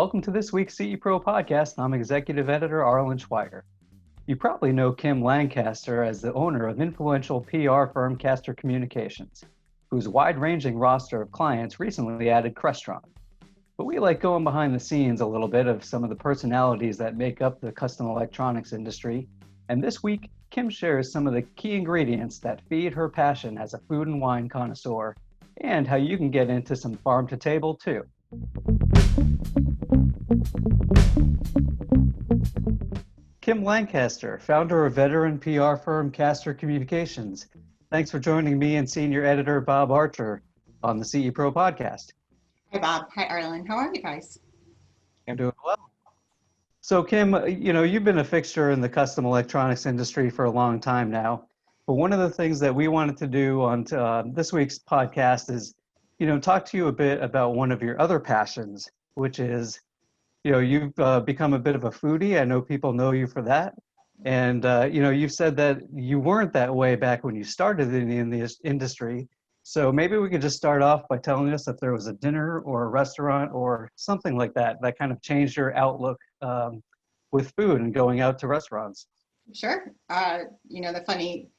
Welcome to this week's CE Pro podcast. I'm Executive Editor Arlen Schweiger. You probably know Kim Lancaster as the owner of influential PR firm Castor Communications, whose wide-ranging roster of clients recently added Crestron. But we like going behind the scenes a little bit of some of the personalities that make up the custom electronics industry. And this week, Kim shares some of the key ingredients that feed her passion as a food and wine connoisseur, and how you can get into some farm-to-table too. Kim Lancaster, founder of veteran PR firm Castor Communications. Thanks for joining me and senior editor Bob Archer on the CE Pro podcast. Hi, Bob. Hi, Arlen. How are you guys? I'm doing well. So, Kim, you've been a fixture in the custom electronics industry for a long time now. But one of the things that we wanted to do on this week's podcast is, talk to you a bit about one of your other passions, which is, you've become a bit of a foodie. I know people know you for that. And, you've said that you weren't that way back when you started in the industry. So maybe we could just start off by telling us if there was a dinner or a restaurant or something like that that kind of changed your outlook with food and going out to restaurants. Sure. The funny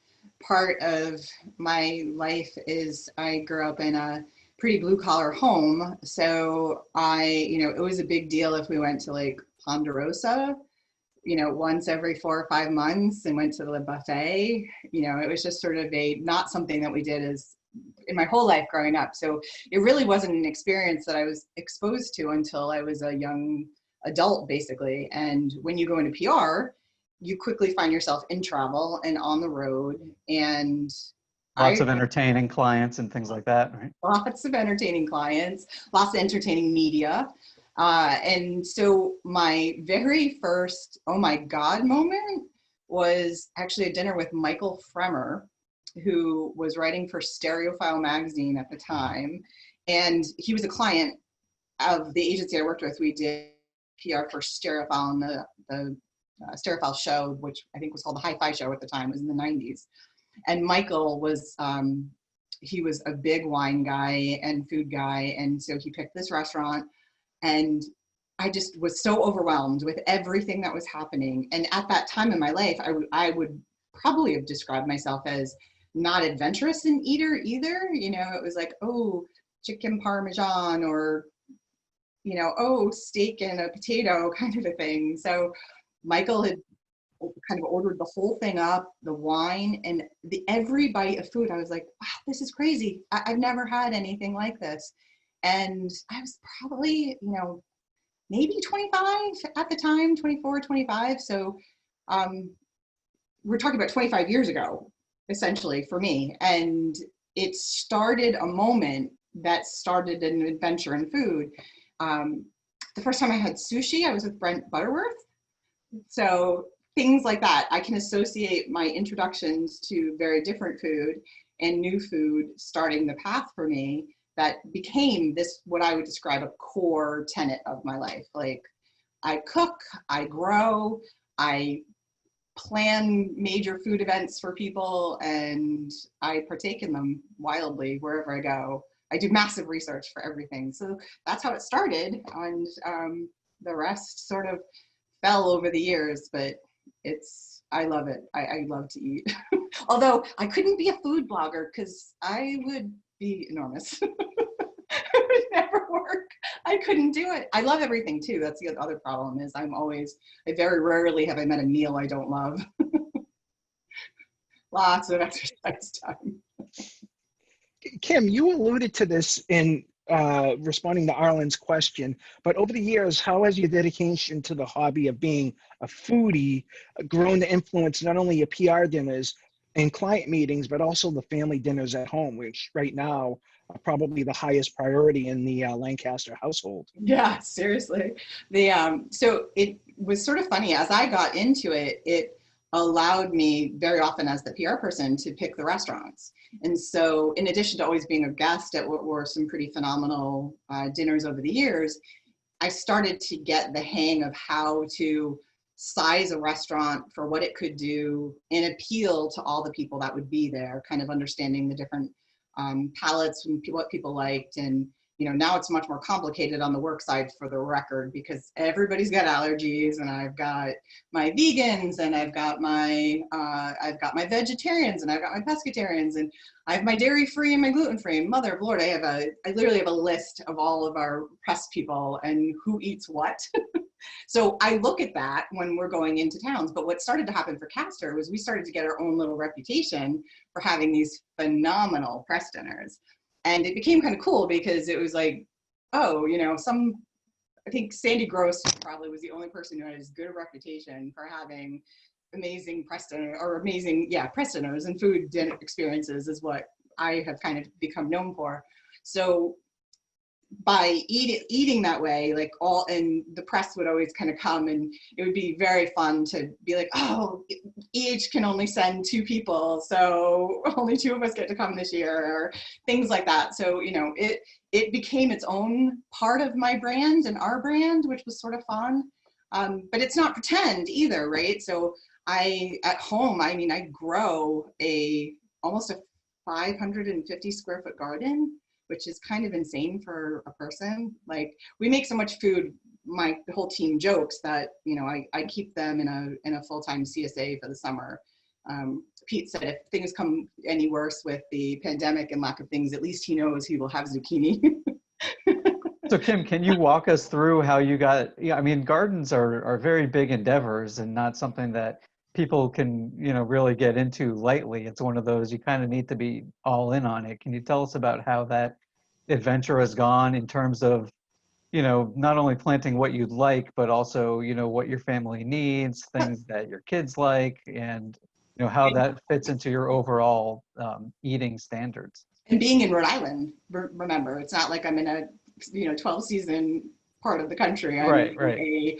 part of my life is I grew up in a pretty blue collar home. So it was a big deal if we went to like Ponderosa, once every 4 or 5 months and went to the buffet. It was just sort of not something that we did as in my whole life growing up. So it really wasn't an experience that I was exposed to until I was a young adult, basically. And when you go into PR, you quickly find yourself in travel and on the road, and lots of entertaining clients and things like that, right? Lots of entertaining clients, lots of entertaining media. And so my very first, oh my God moment was actually a dinner with Michael Fremer, who was writing for Stereophile magazine at the time. And he was a client of the agency I worked with. We did PR for Stereophile and the Stereophile show, which I think was called the Hi-Fi show at the time. It was in the 90s. And Michael was, he was a big wine guy and food guy. And so he picked this restaurant, and I just was so overwhelmed with everything that was happening. And at that time in my life, I would probably have described myself as not adventurous in eater either. It was like, oh, chicken parmesan, or, oh, steak and a potato kind of a thing. So Michael had kind of ordered the whole thing up, the wine, and every bite of food. I was like, wow, this is crazy. I've never had anything like this. And I was probably, maybe 25 at the time, 24, 25. So we're talking about 25 years ago, essentially, for me. And it started a moment that started an adventure in food. The first time I had sushi, I was with Brent Butterworth. So things like that, I can associate my introductions to very different food and new food starting the path for me that became this, what I would describe a core tenet of my life. Like, I cook, I grow, I plan major food events for people, and I partake in them wildly wherever I go. I do massive research for everything. So that's how it started, and the rest sort of fell over the years, but I love it. I love to eat. Although I couldn't be a food blogger because I would be enormous. It would never work. I couldn't do it. I love everything too. That's the other problem is I very rarely have I met a meal I don't love. Lots of exercise time. Kim, you alluded to this in responding to Arlen's question, but over the years, how has your dedication to the hobby of being a foodie grown to influence not only your PR dinners and client meetings, but also the family dinners at home, which right now are probably the highest priority in the Lancaster household? Yeah, seriously. So it was sort of funny. As I got into it, it allowed me very often as the PR person to pick the restaurants. And so in addition to always being a guest at what were some pretty phenomenal dinners over the years, I started to get the hang of how to size a restaurant for what it could do and appeal to all the people that would be there, kind of understanding the different palates and what people liked, and now it's much more complicated on the work side for the record, because everybody's got allergies, and I've got my vegans, and I've got my vegetarians, and I've got my pescatarians, and I have my dairy free and my gluten free. Mother of Lord, I literally have a list of all of our press people and who eats what. So I look at that when we're going into towns. But what started to happen for Castor was we started to get our own little reputation for having these phenomenal press dinners. And it became kind of cool because it was like, oh, I think Sandy Gross probably was the only person who had as good a reputation for having amazing press dinner, or amazing, press dinners and food dinner experiences is what I have kind of become known for. So by eating that way, and the press would always kind of come, and it would be very fun to be like, oh, each can only send 2 people, so only 2 of us get to come this year, or things like that. So it became its own part of my brand and our brand, which was sort of fun. But it's not pretend either, right? So at home, I grow almost a 550 square foot garden, which is kind of insane for a person. Like, we make so much food, the whole team jokes that, I keep them in a full-time CSA for the summer. Pete said if things come any worse with the pandemic and lack of things, at least he knows he will have zucchini. So Kim, can you walk us through how you got, gardens are very big endeavors and not something that people can, really get into lightly. It's one of those, you kind of need to be all in on it. Can you tell us about how that adventure has gone in terms of, not only planting what you'd like, but also, what your family needs, things that your kids like, and, how that fits into your overall eating standards. And being in Rhode Island, remember, it's not like I'm in a 12 season part of the country. I'm right. a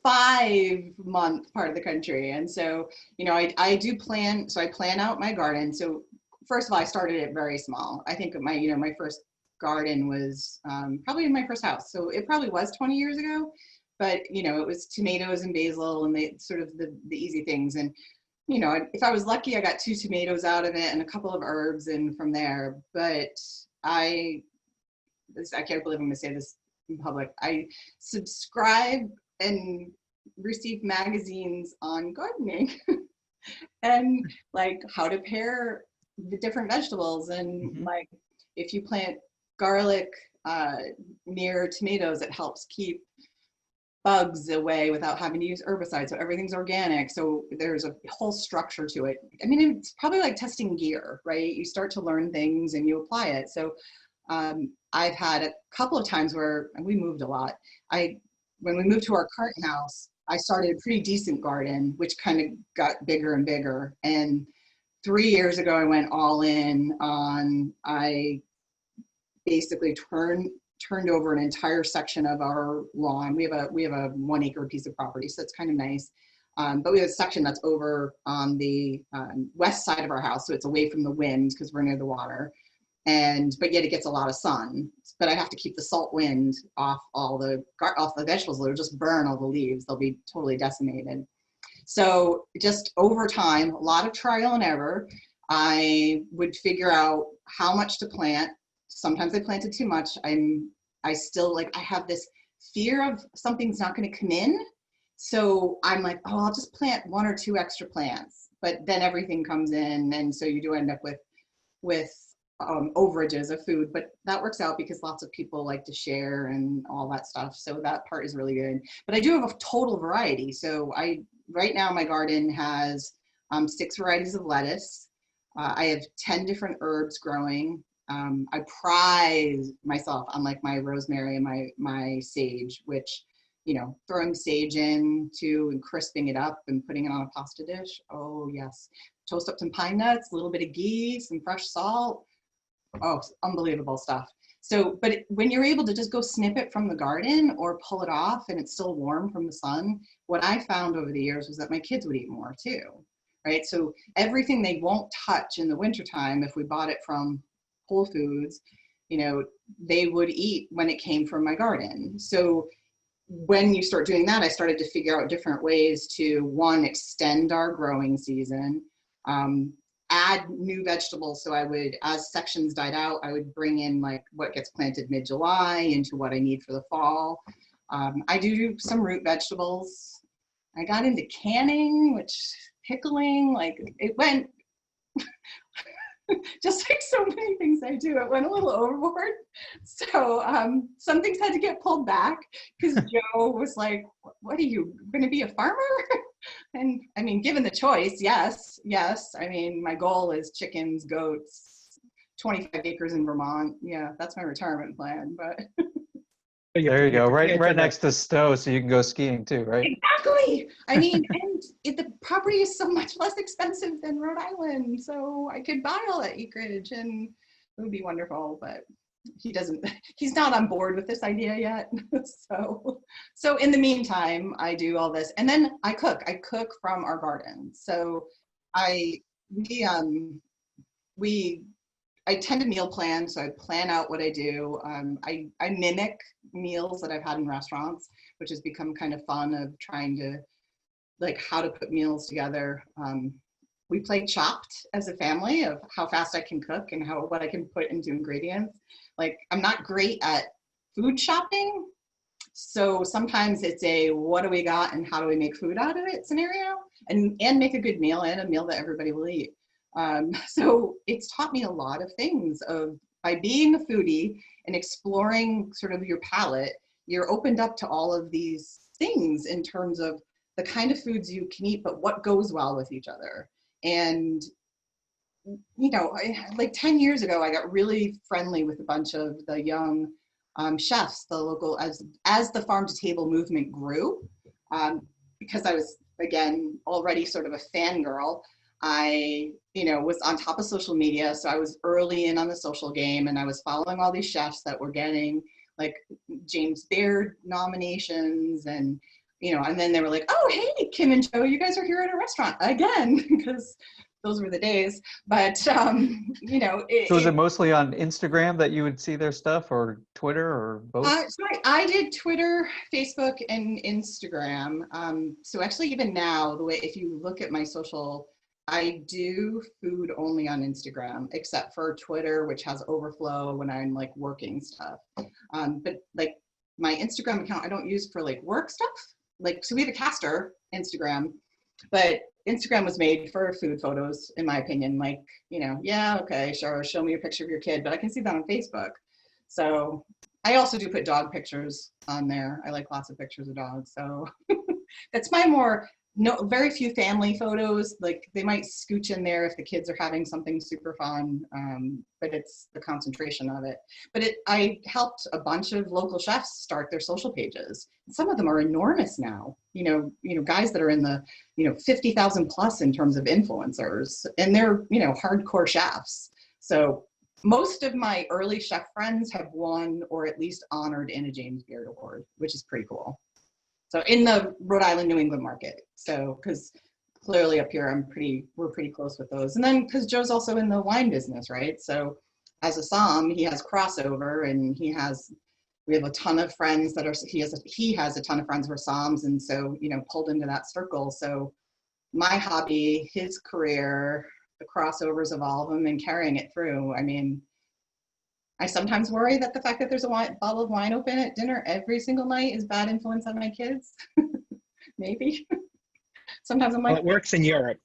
5-month part of the country. And so, I do plan, so I plan out my garden. So first of all, I started it very small. I think my first garden was probably in my first house. So it probably was 20 years ago, but it was tomatoes and basil and sort of the easy things. And, if I was lucky, I got 2 tomatoes out of it and a couple of herbs and from there. But I can't believe I'm going to say this in public. I subscribe and receive magazines on gardening and how to pair the different vegetables. And if you plant garlic near tomatoes, it helps keep bugs away without having to use herbicides. So everything's organic. So there's a whole structure to it. It's probably like testing gear, right? You start to learn things and you apply it. So I've had a couple of times where, and we moved a lot. When we moved to our current house, I started a pretty decent garden, which kind of got bigger and bigger. And 3 years ago, I went all in on, I basically turned over an entire section of our lawn. We have a 1 acre piece of property, so it's kind of nice. But we have a section that's over on the west side of our house, so it's away from the wind because we're near the water. But yet it gets a lot of sun. But I have to keep the salt wind off the vegetables. They'll just burn all the leaves. They'll be totally decimated. So just over time, a lot of trial and error, I would figure out how much to plant. Sometimes I planted too much. I have this fear of something's not going to come in. So I'm like, oh, I'll just plant 1 or 2 extra plants. But then everything comes in. And so you do end up with overages of food, but that works out because lots of people like to share and all that stuff. So that part is really good. But I do have a total variety. So right now my garden has 6 varieties of lettuce. I have 10 different herbs growing. I pride myself on my rosemary and my sage, which, throwing sage into and crisping it up and putting it on a pasta dish. Oh yes. Toast up some pine nuts, a little bit of ghee, some fresh salt. Oh, unbelievable stuff. So, but when you're able to just go snip it from the garden or pull it off and it's still warm from the sun, what I found over the years was that my kids would eat more too, right? So everything they won't touch in the wintertime, if we bought it from Whole Foods, they would eat when it came from my garden. So when you start doing that, I started to figure out different ways to, 1, extend our growing season. add new vegetables. So I would, as sections died out, I would bring in like what gets planted mid-July into what I need for the fall. I do some root vegetables. I got into canning, which pickling, like it went just like so many things I do, it went a little overboard. So some things had to get pulled back because Joe was like, what are you going to be a farmer? And I mean, given the choice, yes. I mean, my goal is chickens, goats, 25 acres in Vermont. Yeah, that's my retirement plan, but. There you go, right next to Stowe, so you can go skiing too, right? Exactly. I mean, and the property is so much less expensive than Rhode Island, so I could buy all that acreage and it would be wonderful, but he's not on board with this idea yet. So in the meantime, I do all this, and then I cook from our garden. So I tend to meal plan, so I plan out what I do. I mimic meals that I've had in restaurants, which has become kind of fun, of trying to, like, how to put meals together. We play Chopped as a family, of how fast I can cook and what I can put into ingredients. Like, I'm not great at food shopping, so sometimes it's a what do we got and how do we make food out of it scenario, and make a good meal, and a meal that everybody will eat. So it's taught me a lot of things by being a foodie and exploring sort of your palate, you're opened up to all of these things in terms of the kind of foods you can eat, but what goes well with each other. And, you know, like 10 years ago, I got really friendly with a bunch of the young chefs, the local, as the farm to table movement grew, because I was, again, already sort of a fangirl. I, was on top of social media. So I was early in on the social game, and I was following all these chefs that were getting like James Beard nominations, and, and then they were like, oh, hey, Kim and Joe, you guys are here at a restaurant again, because those were the days. But, so was it mostly on Instagram that you would see their stuff, or Twitter, or both? So I did Twitter, Facebook, and Instagram. So actually, even now, if you look at my social, I do food only on Instagram, except for Twitter, which has overflow when I'm like working stuff. But like my Instagram account, I don't use for like work stuff. Like, so we have a caster Instagram, but Instagram was made for food photos, in my opinion. Like, yeah, okay, sure, show me a picture of your kid, but I can see that on Facebook. So I also do put dog pictures on there. I like lots of pictures of dogs. So that's very few family photos. Like, they might scooch in there if the kids are having something super fun, but it's the concentration of it. But I helped a bunch of local chefs start their social pages. Some of them are enormous now. Guys that are in the 50,000 plus in terms of influencers, and they're hardcore chefs. So most of my early chef friends have won or at least honored in a James Beard Award, which is pretty cool. So in the Rhode Island, New England market. So, because clearly up here, we're pretty close with those. And then because Joe's also in the wine business, right? So as a som, he has crossover, and we have a ton of friends he has a ton of friends who are soms. And so, pulled into that circle. So my hobby, his career, the crossovers of all of them, and carrying it through. I mean, I sometimes worry that the fact that there's a bottle of wine open at dinner every single night is bad influence on my kids. Maybe. Sometimes I'm like, well, it works in Europe.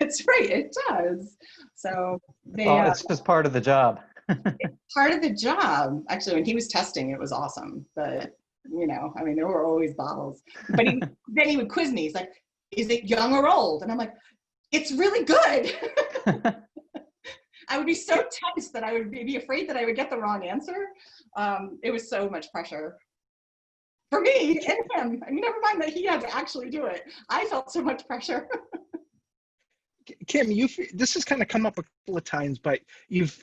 It's right, it does. So it's just part of the job. It's part of the job. Actually, when he was testing, it was awesome. But there were always bottles. But then he would quiz me. He's like, "Is it young or old?" And I'm like, "It's really good." I would be so tense that I would be afraid that I would get the wrong answer. It was so much pressure for me and him. I mean, never mind that he had to actually do it. I felt so much pressure. Kim, this has kind of come up a couple of times, but you've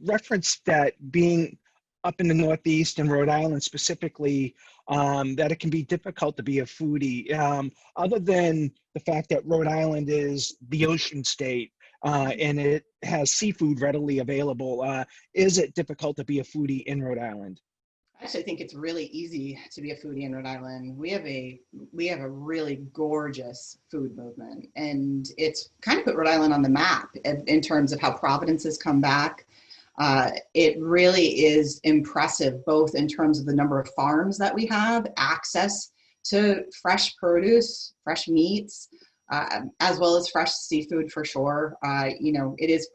referenced that being up in the Northeast and Rhode Island specifically, that it can be difficult to be a foodie. Other than the fact that Rhode Island is the ocean state, and it has seafood readily available, is it difficult to be a foodie in Rhode Island? I actually think it's really easy to be a foodie in Rhode Island. We have a really gorgeous food movement, and it's kind of put Rhode Island on the map in terms of how Providence has come back. It really is impressive, both in terms of the number of farms that we have, access to fresh produce, fresh meats, as well as fresh seafood for sure. It is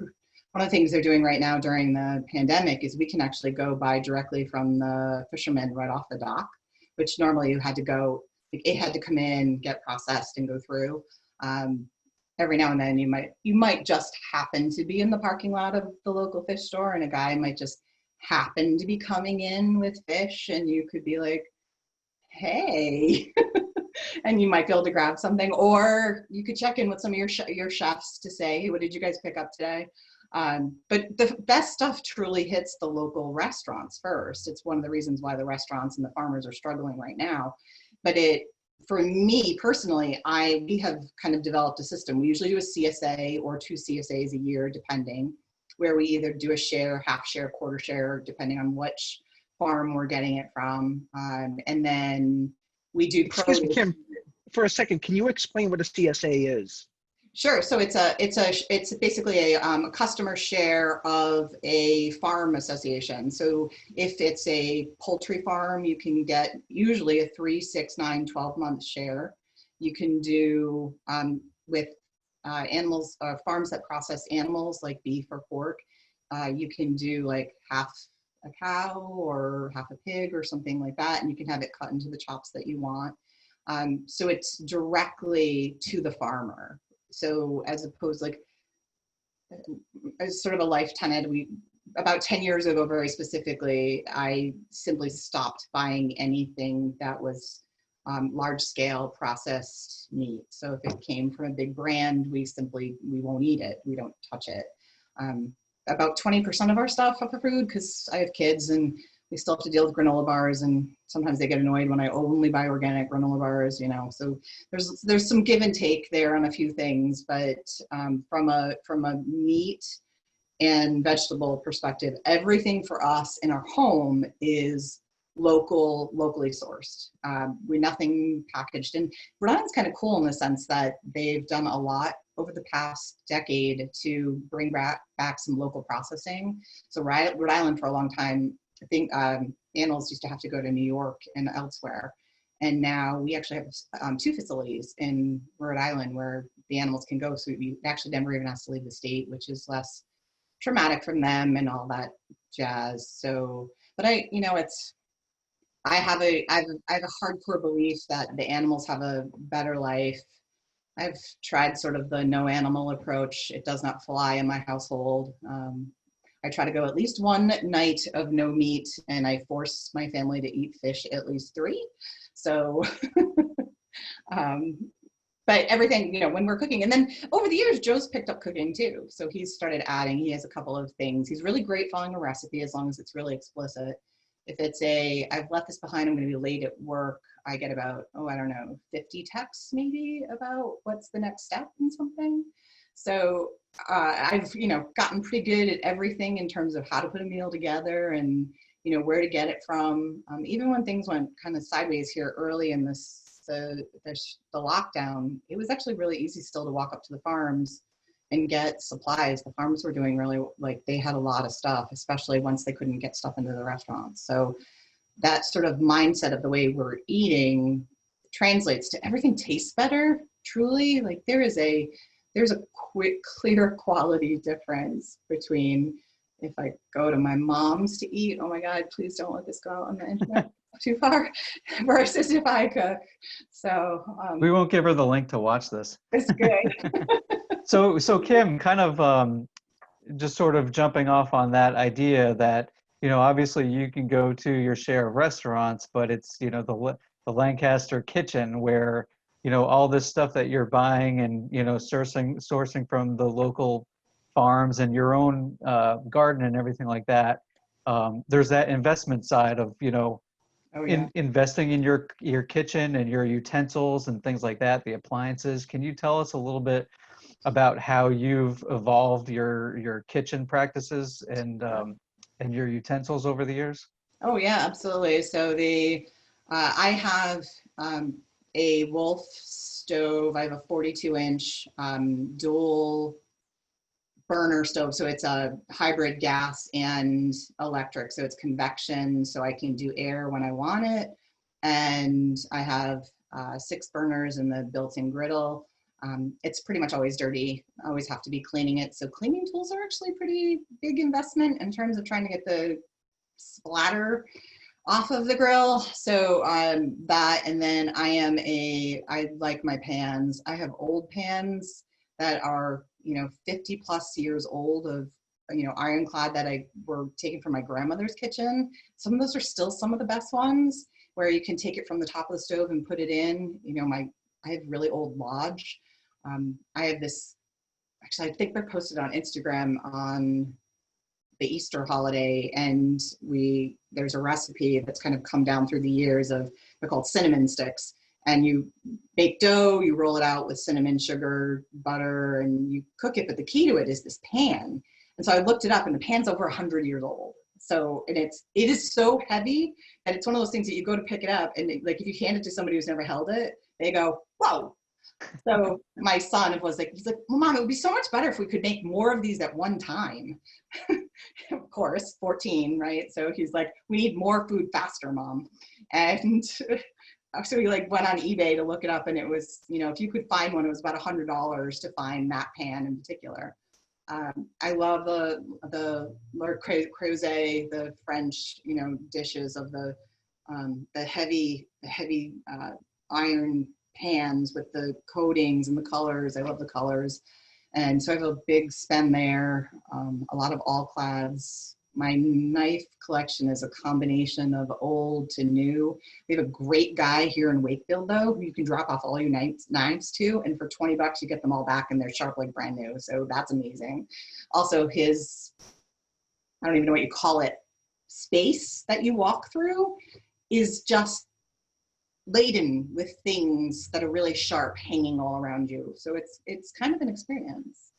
one of the things they're doing right now during the pandemic is we can actually go buy directly from the fishermen right off the dock, which normally you had to go, it had to come in, get processed and go through. Every now and then you might just happen to be in the parking lot of the local fish store, and a guy might just happen to be coming in with fish, and you could be like, hey, and you might be able to grab something, or you could check in with some of your chefs to say, hey, what did you guys pick up today? But the best stuff truly hits the local restaurants first. It's one of the reasons why the restaurants and the farmers are struggling right now. But for me personally, we have kind of developed a system. We usually do a CSA or 2 CSAs a year, depending, where we either do a share, half share, quarter share, depending on which farm we're getting it from. And then we do. Excuse me, Kim, for a second, can you explain what a CSA is? Sure. So it's basically a customer share of a farm association. So if it's a poultry farm, you can get usually a 3, 6, 9, 12-month share. You can do with animals, farms that process animals like beef or pork. You can do like half a cow or half a pig or something like that, and you can have it cut into the chops that you want. So it's directly to the farmer. So as opposed, like, as sort of a life tenet, about 10 years ago, very specifically, I simply stopped buying anything that was large scale processed meat. So if it came from a big brand, we won't eat it. We don't touch it. About 20% of our stuff for food, because I have kids and we still have to deal with granola bars, and sometimes they get annoyed when I only buy organic granola bars, so there's some give and take there on a few things, but from a meat and vegetable perspective, everything for us in our home is locally sourced. Nothing packaged. And Rhode Island's kind of cool in the sense that they've done a lot over the past decade to bring back some local processing. So Rhode Island for a long time, I think animals used to have to go to New York and elsewhere. And now we actually have 2 facilities in Rhode Island where the animals can go. So we actually never even has to leave the state, which is less traumatic from them and all that jazz. So, but I have a hardcore belief that the animals have a better life. I've tried sort of the no animal approach. It does not fly in my household. I try to go at least one night of no meat, and I force my family to eat fish at least 3. So, but everything, when we're cooking, and then over the years, Joe's picked up cooking too. So he's started adding, he has a couple of things. He's really great following a recipe as long as it's really explicit. If it's I've left this behind, I'm going to be late at work, I get about, 50 texts maybe about what's the next step in something. So I've, gotten pretty good at everything in terms of how to put a meal together and, where to get it from. Even when things went kind of sideways here early in the lockdown, it was actually really easy still to walk up to the farms and get supplies. The farms were doing really, they had a lot of stuff, especially once they couldn't get stuff into the restaurants. So that sort of mindset of the way we're eating translates to everything tastes better, truly. There's a clear quality difference between if I go to my mom's to eat, oh my God, please don't let this go out on the internet too far, versus if I cook. So we won't give her the link to watch this. It's good. So Kim, kind of just sort of jumping off on that idea that, obviously you can go to your share of restaurants, but it's, the Lancaster kitchen where, all this stuff that you're buying and, sourcing from the local farms and your own garden and everything like that. There's that investment side of, investing in your kitchen and your utensils and things like that, the appliances. Can you tell us a little bit about how you've evolved your kitchen practices and your utensils over the years? Oh yeah, absolutely. So I have a Wolf stove. I have a 42-inch dual burner stove. So it's a hybrid gas and electric. So it's convection, so I can do air when I want it. And I have 6 burners in the built-in griddle. It's pretty much always dirty. I always have to be cleaning it. So cleaning tools are actually pretty big investment in terms of trying to get the splatter off of the grill. So that, and then I like my pans. I have old pans that are, 50 plus years old of, ironclad that were taken from my grandmother's kitchen. Some of those are still some of the best ones, where you can take it from the top of the stove and put it in. I have really old Lodge. I have this, actually, I think they're posted on Instagram on the Easter holiday, and there's a recipe that's kind of come down through the years they're called cinnamon sticks, and you bake dough, you roll it out with cinnamon, sugar, butter, and you cook it. But the key to it is this pan. And so I looked it up, and the pan's over 100 years old. So, and it is so heavy that it's one of those things that you go to pick it up, and like if you hand it to somebody who's never held it, they go, whoa. So my son he's like, well, Mom, it would be so much better if we could make more of these at one time. Of course, 14, right? So he's like, we need more food faster, Mom. And so we went on eBay to look it up, and it was, if you could find one, it was about $100 to find that pan in particular. I love the Creuset, the French, dishes of the heavy iron pans with the coatings and the colors. I love the colors. And so I have a big spend there, a lot of all-clads. My knife collection is a combination of old to new. We have a great guy here in Wakefield, though, who you can drop off all your knives to, and for $20 you get them all back and they're sharp like brand new. So that's amazing. Also, his, I don't even know what you call it, space that you walk through is just laden with things that are really sharp hanging all around you. So it's kind of an experience.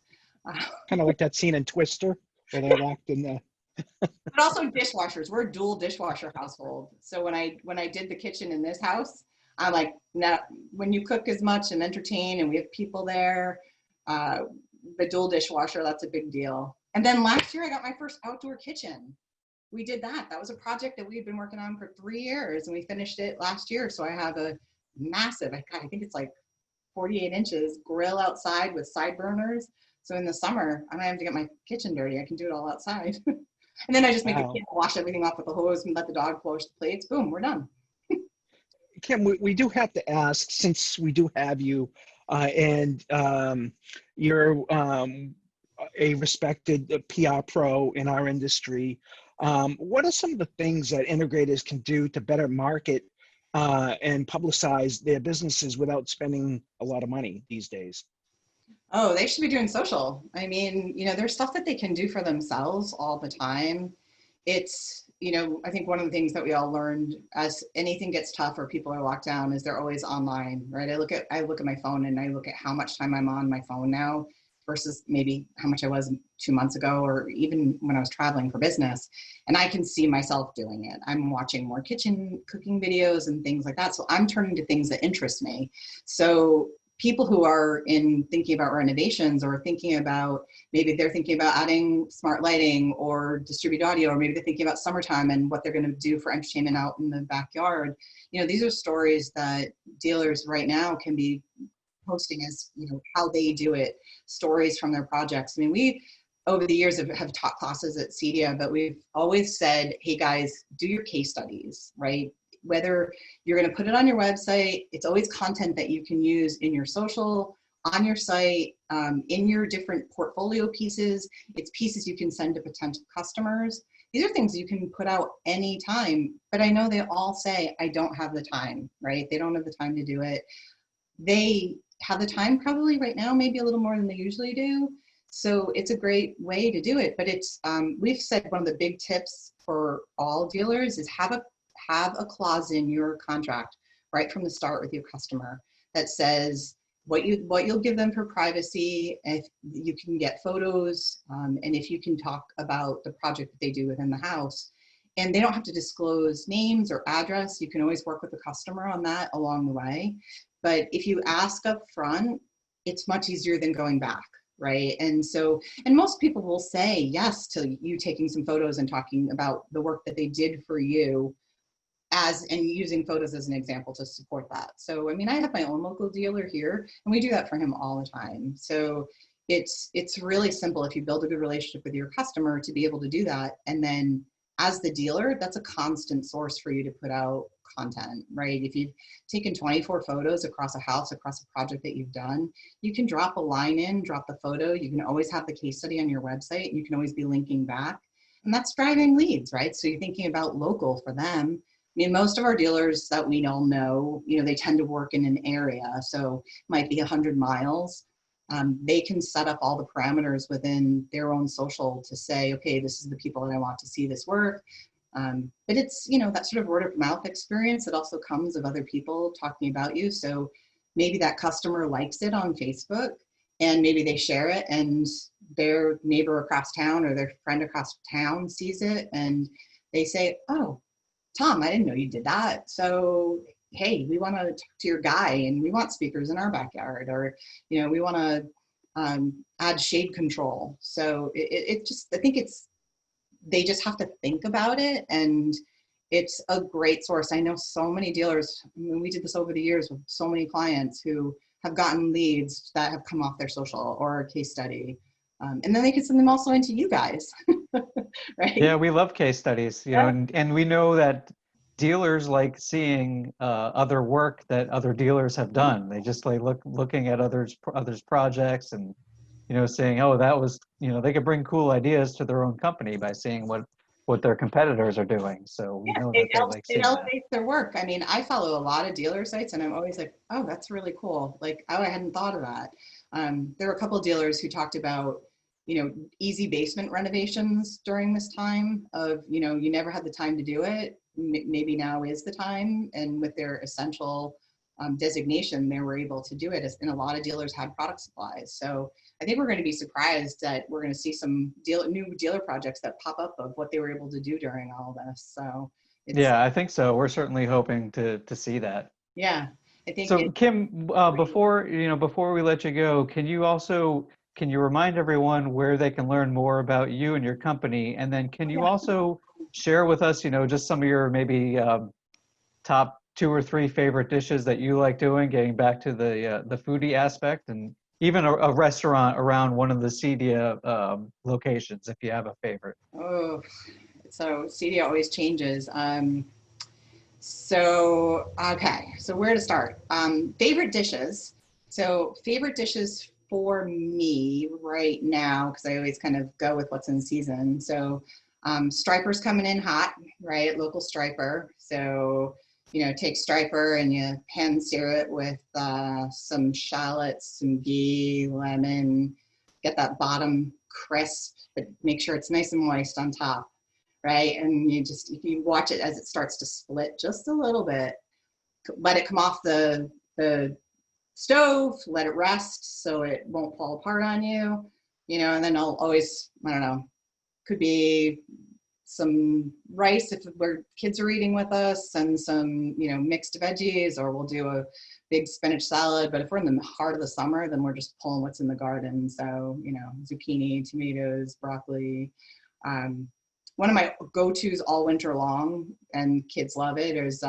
Kind of like that scene in Twister where they're locked in the. But also dishwashers. We're a dual dishwasher household. So when I did the kitchen in this house, I'm like, now when you cook as much and entertain and we have people there, the dual dishwasher, that's a big deal. And then last year I got my first outdoor kitchen. We did that. That was a project that we had been working on for 3 years, and we finished it last year. So I have a massive, I think it's like 48 inches grill outside with side burners. So in the summer, I don't have to get my kitchen dirty. I can do it all outside. And then I just make the kids wash everything off with the hose and let the dog wash the plates. Boom, we're done. Kim, we do have to ask, since we do have you, and you're a respected PR pro in our industry, what are some of the things that integrators can do to better market and publicize their businesses without spending a lot of money these days? Oh, they should be doing social. I mean, there's stuff that they can do for themselves all the time. It's, I think one of the things that we all learned as anything gets tough or people are locked down is they're always online, right? I look at my phone and I look at how much time I'm on my phone now versus maybe how much I was 2 months ago, or even when I was traveling for business. And I can see myself doing it. I'm watching more kitchen cooking videos and things like that. So I'm turning to things that interest me. So people who are thinking about renovations, or thinking about, maybe they're thinking about adding smart lighting or distributed audio, or maybe they're thinking about summertime and what they're going to do for entertainment out in the backyard. These are stories that dealers right now can be posting as, how they do it, stories from their projects. I mean, we, over the years, have taught classes at Csa, but we've always said, hey guys, do your case studies, right? Whether you're going to put it on your website, it's always content that you can use in your social, on your site, in your different portfolio pieces. It's pieces you can send to potential customers. These are things you can put out anytime, but I know they all say, I don't have the time, right? They don't have the time to do it. They have the time probably right now, maybe a little more than they usually do. So it's a great way to do it. But it's, we've said one of the big tips for all dealers is have a clause in your contract right from the start with your customer that says what you'll give them for privacy, if you can get photos, and if you can talk about the project that they do within the house. and they don't have to disclose names or address. You can always work with the customer on that along the way. But if you ask up front, it's much easier than going back, right? And so, and most people will say yes to you taking some photos and talking about the work that they did for you, and using photos as an example to support that. So, I mean, I have my own local dealer here, and we do that for him all the time. So it's really simple if you build a good relationship with your customer to be able to do that. And then as the dealer, that's a constant source for you to put out content, right? If you've taken 24 photos across a house, across a project that you've done, you can drop a line in, drop the photo. You can always have the case study on your website. You can always be linking back. And that's driving leads, right? So you're thinking about local for them. I mean, most of our dealers that we all know, you know, they tend to work in an area, so it might be 100 miles. They can set up all the parameters within their own social to say, okay, this is the people that I want to see this work. But it's, you know, that sort of word of mouth experience that also comes of other people talking about you. So maybe that customer likes it on Facebook, and maybe they share it, and their neighbor across town or their friend across town sees it, and they say, oh, Tom, I didn't know you did that. So, hey, we want to talk to your guy, and we want speakers in our backyard, or, you know, we want to add shade control. So it just, I think they just have to think about it, and it's a great source. I know so many dealers, I mean, we did this over the years with so many clients who have gotten leads that have come off their social or a case study. And then they can send them also into you guys, right? Yeah, we love case studies, you know, and we know that dealers like seeing other work that other dealers have done. They just like looking at others projects and, you know, saying, oh, that was, you know, they could bring cool ideas to their own company by seeing what their competitors are doing. So we know that they like seeing it that. elevates their work. I mean, I follow a lot of dealer sites, and I'm always like, oh, that's really cool. Like, oh, I hadn't thought of that. There were a couple of dealers who talked about, you know, easy basement renovations during this time of, you know, you never had the time to do it. Maybe now is the time. And with their essential designation, they were able to do it. And a lot of dealers had product supplies. So I think we're going to be surprised that we're going to see some new dealer projects that pop up of what they were able to do during all this. So Yeah, I think so. We're certainly hoping to see that. Yeah, I think So Kim, before we let you go, can you remind everyone where they can learn more about you and your company? And then can you also share with us, you know, just some of your maybe top 2 or 3 favorite dishes that you like doing, getting back to the foodie aspect, and even a restaurant around one of the Csa locations, if you have a favorite. Oh, so Csa always changes. Okay, so where to start? Favorite dishes. So favorite dishes for me right now, because I always kind of go with what's in season. So striper's coming in hot, right? Local striper. So, you know, take striper and you pan sear it with some shallots, some ghee, lemon, get that bottom crisp, but make sure it's nice and moist on top. Right, and if you watch it as it starts to split just a little bit, let it come off the stove, let it rest so it won't fall apart on you, you know, and then I'll always, I don't know, could be some rice if kids are eating with us, and some, you know, mixed veggies, or we'll do a big spinach salad. But if we're in the heart of the summer, then we're just pulling what's in the garden. So, you know, zucchini, tomatoes, broccoli. One of my go-tos all winter long, and kids love it, is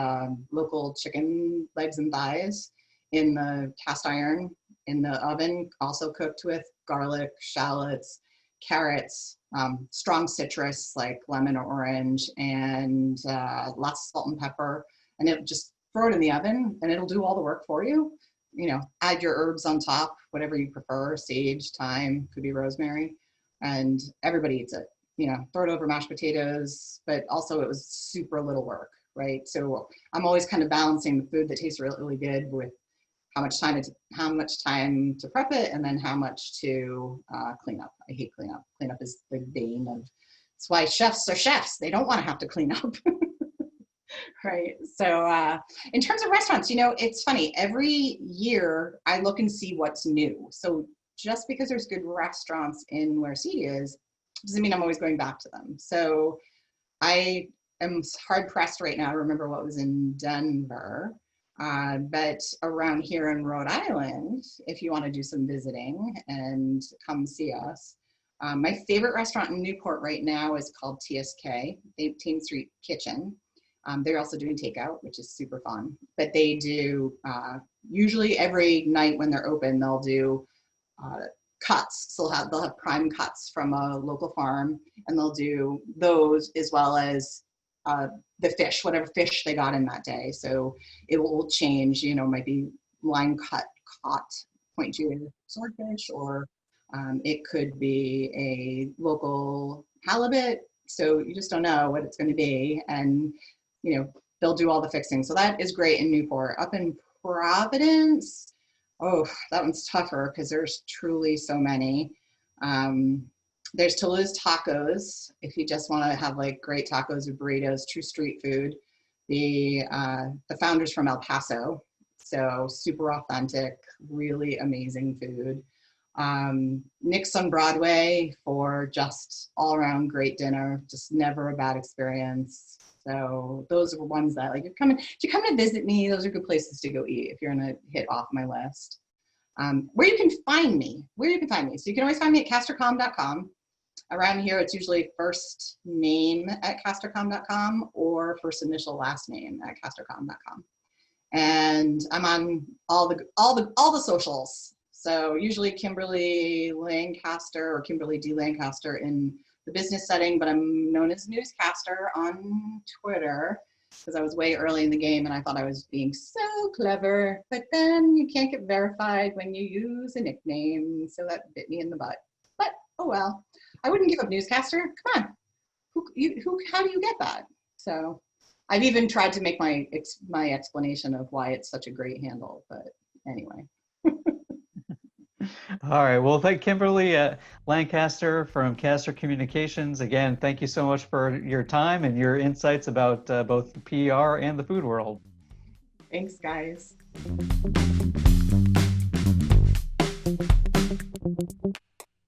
local chicken legs and thighs in the cast iron in the oven, also cooked with garlic, shallots, carrots, strong citrus like lemon or orange, and lots of salt and pepper. And it just throw it in the oven, and it'll do all the work for you. You know, add your herbs on top, whatever you prefer, sage, thyme, could be rosemary, and everybody eats it. You know, throw it over mashed potatoes, but also it was super little work, right? So I'm always kind of balancing the food that tastes really, really good with how much time to prep it, and then how much to clean up. I hate cleanup. Cleanup is the bane of. That's why chefs are chefs. They don't want to have to clean up, right? So in terms of restaurants, you know, it's funny. Every year I look and see what's new. So just because there's good restaurants in where Csa is, doesn't mean I'm always going back to them. So I am hard pressed right now to remember what was in Denver. But around here in Rhode Island, if you want to do some visiting and come see us, my favorite restaurant in Newport right now is called TSK, 18th Street Kitchen. They're also doing takeout, which is super fun. But they do, usually every night when they're open, they'll do cuts. So they'll have prime cuts from a local farm, and they'll do those as well as the fish, whatever fish they got in that day. So it will change, you know, might be line caught point to swordfish, or it could be a local halibut. So you just don't know what it's going to be. And, you know, they'll do all the fixing. So that is great in Newport. Up in Providence, oh, that one's tougher because there's truly so many. There's Toulouse Tacos, if you just want to have like great tacos or burritos, true street food. The founder's from El Paso, so super authentic, really amazing food. Nick's on Broadway for just all around great dinner, just never a bad experience. So those are ones that, like, if you come to visit me, those are good places to go eat if you're gonna hit off my list. Where you can find me. So you can always find me at castercom.com. Around here, it's usually first name at castercom.com or first initial last name at castercom.com. And I'm on all the socials. So usually Kimberly Lancaster or Kimberly D. Lancaster in the business setting, but I'm known as Newscaster on Twitter because I was way early in the game and I thought I was being so clever, but then you can't get verified when you use a nickname. So that bit me in the butt, but oh well. I wouldn't give up Newscaster. Come on, how do you get that? So I've even tried to make my explanation of why it's such a great handle, but anyway. All right. Well, thank Kimberly Lancaster from Castor Communications. Again, thank you so much for your time and your insights about both the PR and the food world. Thanks, guys.